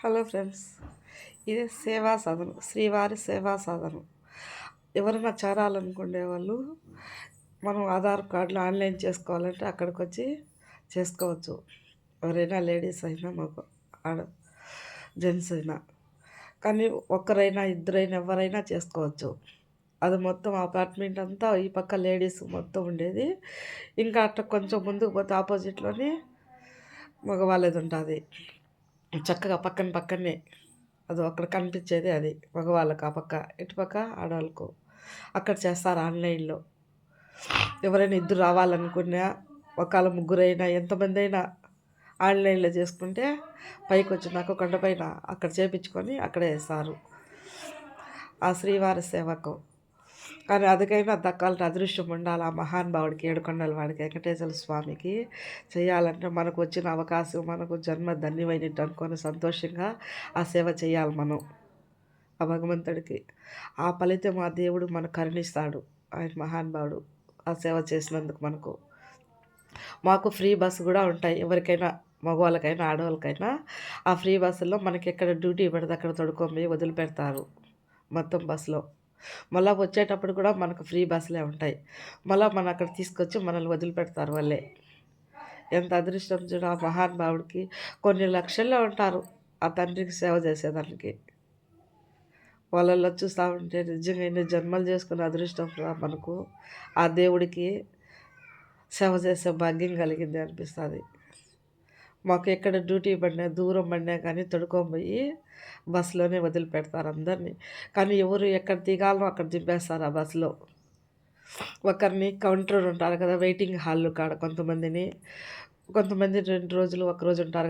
Hello friends, ఇది సేవా సాధనం, శ్రీవారి సేవా సాధనం. ఎవరైనా చేరాలనుకునే వాళ్ళు మనం ఆధార్ కార్డులు ఆన్లైన్ చేసుకోవాలంటే అక్కడికి వచ్చి చేసుకోవచ్చు. ఎవరైనా లేడీస్ అయినా మాకు ఆడ జెంట్స్ అయినా, కానీ ఒక్కరైనా ఇద్దరైనా ఎవరైనా చేసుకోవచ్చు. అది మొత్తం అపార్ట్మెంట్ అంతా ఈ పక్క లేడీస్ మొత్తం ఉండేది. ఇంకా అట్లా కొంచెం ముందుకు పోతే ఆపోజిట్లోని మగవాళ్ళది ఉంటుంది. చక్కగా పక్కన పక్కనే అది అక్కడ కనిపించేది. అది మగవాళ్ళకు ఆ పక్క, ఇటు పక్క ఆడవాళ్ళకు. అక్కడ చేస్తారు ఆన్లైన్లో. ఎవరైనా ఇద్దరు రావాలనుకున్నా, ఒకవేళ ముగ్గురైనా ఎంతమంది అయినా ఆన్లైన్లో చేసుకుంటే పైకి వచ్చినాక కొండపైన అక్కడ చేపించుకొని అక్కడే వేస్తారు ఆ శ్రీవారి సేవకు. కానీ అదికైనా దక్కాలంటే అదృష్టం ఉండాలి. ఆ మహానుభావుడికి, ఏడుకొండల వాడికి, వెంకటేశ్వర స్వామికి చేయాలంటే మనకు వచ్చిన అవకాశం, మనకు జన్మ ధన్యమైనట్టు అనుకొని సంతోషంగా ఆ సేవ చేయాలి మనం. ఆ భగవంతుడికి ఆ ఫలితం ఆ దేవుడు మనకు కరుణిస్తాడు. ఆయన మహానుభావుడు ఆ సేవ చేసినందుకు మనకు. మాకు ఫ్రీ బస్సు కూడా ఉంటాయి. ఎవరికైనా మగవాళ్ళకైనా ఆడవాళ్ళకైనా ఆ ఫ్రీ బస్సులో మనకి ఎక్కడ డ్యూటీ పడితే అక్కడ తొడుకొని వదిలిపెడతారు మొత్తం బస్సులో. మళ్ళీ వచ్చేటప్పుడు కూడా మనకు ఫ్రీ బస్సులే ఉంటాయి. మళ్ళీ మన అక్కడ తీసుకొచ్చి మనల్ని వదిలిపెడతారు వాళ్ళే. ఎంత అదృష్టం చూడ ఆ మహానుభావుడికి. కొన్ని లక్షల్లో ఉంటారు ఆ తండ్రికి సేవ చేసేదానికి. వాళ్ళల్లో చూస్తూ ఉంటే నిజంగా ఎన్ని జన్మలు చేసుకున్న అదృష్టం రా మనకు. ఆ దేవుడికి సేవ చేసే భాగ్యం కలిగింది అనిపిస్తుంది. మాకు ఎక్కడ డ్యూటీ పడినా, దూరం పడినా కానీ తొడుకొని పోయి బస్సులోనే వదిలిపెడతారు అందరినీ. కానీ ఎవరు ఎక్కడ దిగాలో అక్కడ దింపేస్తారు ఆ బస్సులో. ఒకరిని కౌంటర్ ఉంటారు కదా, వెయిటింగ్ హాల్ కాడ కొంతమందిని, కొంతమంది 2 రోజులు 1 రోజు ఉంటారు.